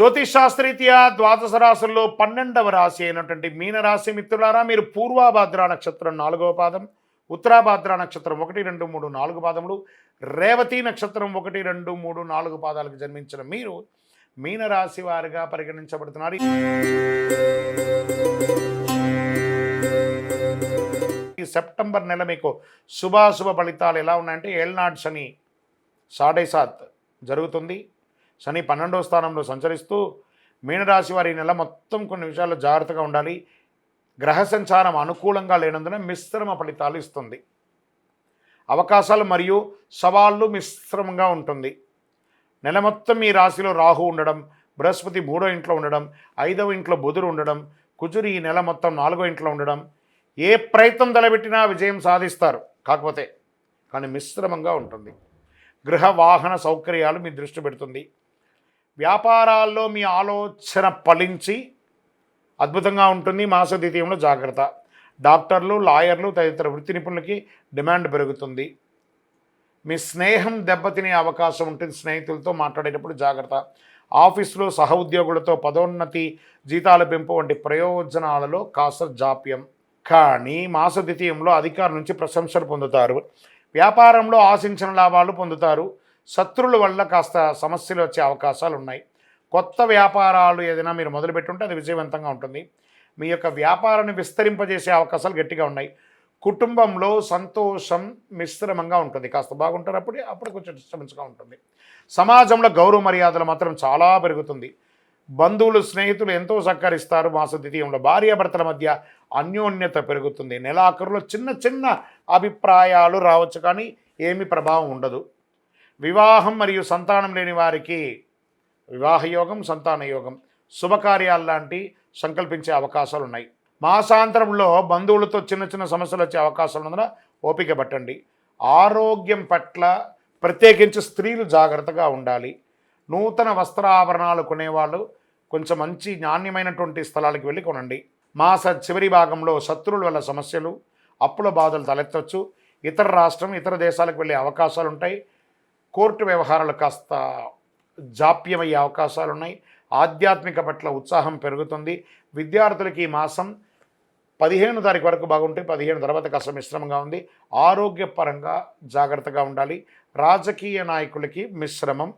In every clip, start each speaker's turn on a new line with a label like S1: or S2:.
S1: జ్యోతిషాస్త్రీత్యా ద్వాదశ రాశుల్లో 12వ రాశి అయినటువంటి మీనరాశి మిత్రులారా, మీరు పూర్వాభాద్ర నక్షత్రం 4వ పాదం, ఉత్తరాభాద్ర నక్షత్రం 1, 2, 3, 4 పాదములు, రేవతి నక్షత్రం 1, 2, 3, 4 పాదాలకు జన్మించిన మీరు మీనరాశి వారిగా పరిగణించబడుతున్నారు. ఈ సెప్టెంబర్ నెల మీకు శుభాశుభ ఫలితాలు ఎలా ఉన్నాయంటే, ఏళ్నాడు శని 7.5 జరుగుతుంది. శని 12వ స్థానంలో సంచరిస్తూ మీనరాశి వారి నెల మొత్తం కొన్ని విషయాల్లో జాగ్రత్తగా ఉండాలి. గ్రహ సంచారం అనుకూలంగా లేనందున మిశ్రమ ఫలితాలు ఇస్తుంది. అవకాశాలు మరియు సవాళ్ళు మిశ్రమంగా ఉంటుంది. నెల మొత్తం ఈ రాశిలో రాహు ఉండడం, బృహస్పతి 3వ ఇంట్లో ఉండడం, 5వ ఇంట్లో బుధుడు ఉండడం, కుజుడు ఈ నెల మొత్తం 4వ ఇంట్లో ఉండడం, ఏ ప్రయత్నం తలబెట్టినా విజయం సాధిస్తారు. కానీ మిశ్రమంగా ఉంటుంది. గృహ వాహన సౌకర్యాలు మీ దృష్టి పెడుతుంది. వ్యాపారాల్లో మీ ఆలోచన ఫలించి అద్భుతంగా ఉంటుంది. మాస ద్వితీయంలో జాగ్రత్త. డాక్టర్లు, లాయర్లు తదితర వృత్తి నిపుణులకి డిమాండ్ పెరుగుతుంది. మీ స్నేహం దెబ్బతినే అవకాశం ఉంటుంది. స్నేహితులతో మాట్లాడేటప్పుడు జాగ్రత్త. ఆఫీసులో సహోద్యోగులతో పదోన్నతి, జీతాల పెంపు వంటి ప్రయోజనాలలో కాస్త జాప్యం. కానీ మాస ద్వితీయంలో అధికారుల నుంచి ప్రశంసలు పొందుతారు. వ్యాపారంలో ఆశించిన లాభాలు పొందుతారు. శత్రువుల వల్ల కాస్త సమస్యలు వచ్చే అవకాశాలు ఉన్నాయి. కొత్త వ్యాపారాలు ఏదైనా మీరు మొదలుపెట్టుంటే అది విజయవంతంగా ఉంటుంది. మీ యొక్క వ్యాపారాన్ని విస్తరింపజేసే అవకాశాలు గట్టిగా ఉన్నాయి. కుటుంబంలో సంతోషం మిశ్రమంగా ఉంటుంది. కాస్త బాగుంటారు, అప్పుడు కొంచెం డిస్టర్బెన్స్గా ఉంటుంది. సమాజంలో గౌరవ మర్యాదలు మాత్రం చాలా పెరుగుతుంది. బంధువులు, స్నేహితులు ఎంతో సహకరిస్తారు. మాస ద్వితీయంలో భార్యాభర్తల మధ్య అన్యోన్యత పెరుగుతుంది. నెలాఖరులో చిన్న చిన్న అభిప్రాయాలు రావచ్చు, కానీ ఏమీ ప్రభావం ఉండదు. వివాహం మరియు సంతానం లేని వారికి వివాహయోగం, సంతాన యోగం, శుభకార్యాలు లాంటి సంకల్పించే అవకాశాలు ఉన్నాయి. మాసాంతరంలో బంధువులతో చిన్న చిన్న సమస్యలు వచ్చే అవకాశాలు ఉన్నందున ఓపిక పట్టండి. ఆరోగ్యం పట్ల ప్రత్యేకించి స్త్రీలు జాగ్రత్తగా ఉండాలి. నూతన వస్త్రాభరణాలు కొనేవాళ్ళు కొంచెం మంచి నాణ్యమైనటువంటి స్థలాలకు వెళ్ళి కొనండి. మాస చివరి భాగంలో శత్రువుల వల్ల సమస్యలు, అప్పుల బాధలు తలెత్తవచ్చు. ఇతర రాష్ట్రం, ఇతర దేశాలకు వెళ్ళే అవకాశాలు ఉంటాయి. కోర్టు వ్యవహారాలు కాస్త జాప్యమయ్యే అవకాశాలు ఉన్నాయి. ఆధ్యాత్మిక పట్ల ఉత్సాహం పెరుగుతుంది. విద్యార్థులకి ఈ మాసం 15వ తారీఖు వరకు బాగుంటే 15 తర్వాత కాస్త మిశ్రమంగా ఉంది. ఆరోగ్యపరంగా జాగ్రత్తగా ఉండాలి. రాజకీయ నాయకులకి మిశ్రమం.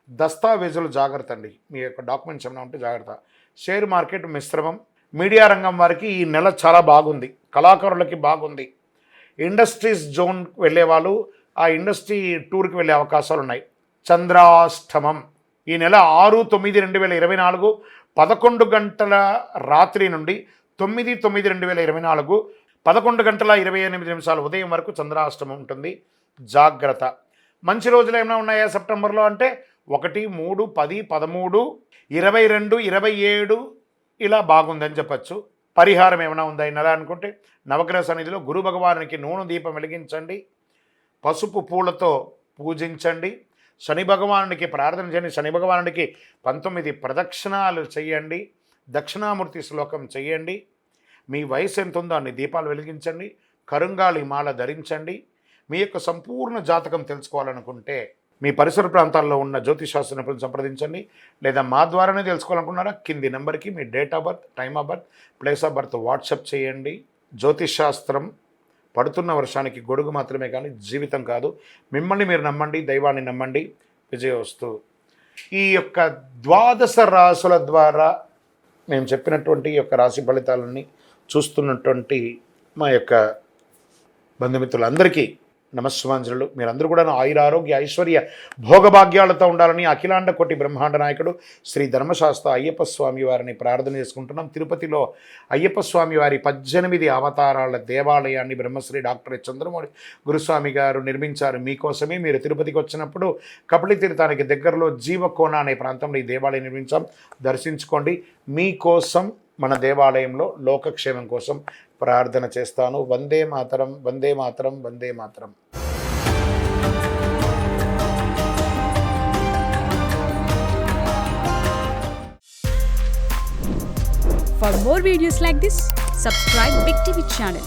S1: దస్తావేజులు జాగ్రత్త అండి. మీ యొక్క డాక్యుమెంట్స్ ఏమైనా ఉంటే జాగ్రత్త. షేర్ మార్కెట్ మిశ్రమం. మీడియా రంగం వారికి ఈ నెల చాలా బాగుంది. కళాకారులకి బాగుంది. ఇండస్ట్రీస్ జోన్ వెళ్ళే వాళ్ళు ఆ ఇండస్ట్రీ టూర్కి వెళ్ళే అవకాశాలు ఉన్నాయి. చంద్రాష్టమం ఈ నెల 6/9/2024 11 గంటల రాత్రి నుండి 9/9/2024 11:28 ఉదయం వరకు చంద్రాష్టమం ఉంటుంది. జాగ్రత్త. మంచి రోజులు ఏమైనా ఉన్నాయా సెప్టెంబర్లో అంటే 1, 3, 10, 13, 22, 27 ఇలా బాగుందని చెప్పచ్చు. పరిహారం ఏమైనా ఉందా ఈ నెల అనుకుంటే, నవగ్రహ సన్నిధిలో గురు భగవానునికి నూనె దీపం వెలిగించండి. పసుపు పూలతో పూజించండి. శని భగవానుడికి ప్రార్థన చేయండి. శని భగవానుడికి 19 ప్రదక్షిణాలు చేయండి. దక్షిణామూర్తి శ్లోకం చేయండి. మీ వయసు ఎంత ఉందో అన్ని దీపాలు వెలిగించండి. కరుంగాళి మాల ధరించండి. మీ యొక్క సంపూర్ణ జాతకం తెలుసుకోవాలనుకుంటే మీ పరిసర ప్రాంతాల్లో ఉన్న జ్యోతిషాస్త్ర నిపుణులను సంప్రదించండి. లేదా మా ద్వారానే తెలుసుకోవాలనుకున్నారా, కింది నెంబర్కి మీ date of birth, time of birth, place of birth WhatsApp చేయండి. జ్యోతిషాస్త్రం పడుతున్న వర్షానికి గొడుగు మాత్రమే కానీ జీవితం కాదు. మిమ్మల్ని మీరు నమ్మండి, దైవాన్ని నమ్మండి. విజయోస్తు. ఈ యొక్క ద్వాదశ రాశుల ద్వారా మేము చెప్పినటువంటి ఈ యొక్క రాశి ఫలితాలన్నీ చూస్తున్నటువంటి మా యొక్క బంధుమిత్రులందరికీ నమస్సుమాంజలు. మీరందరూ కూడా ఆయురారోగ్య ఐశ్వర్య భోగభాగ్యాలతో ఉండాలని అఖిలాండ కోటి బ్రహ్మాండ నాయకుడు శ్రీ ధర్మశాస్త్ర అయ్యప్ప స్వామి వారిని ప్రార్థన చేసుకుంటున్నాం. తిరుపతిలో అయ్యప్ప స్వామి వారి 18 అవతారాల దేవాలయాన్ని బ్రహ్మశ్రీ డాక్టర్ చంద్రమౌళి గురుస్వామి గారు నిర్మించారు మీకోసమే. మీరు తిరుపతికి వచ్చినప్పుడు కపిలి తీర్థానికి దగ్గరలో జీవకోన అనే ప్రాంతంలో ఈ దేవాలయం నిర్మించాం. దర్శించుకోండి. మీకోసం మన దేవాలయంలో లోకక్షేమం కోసం ప్రార్థన చేస్తాను. Vande Mataram, Vande Mataram, Vande Mataram.
S2: For more videos like this, subscribe Big TV channel.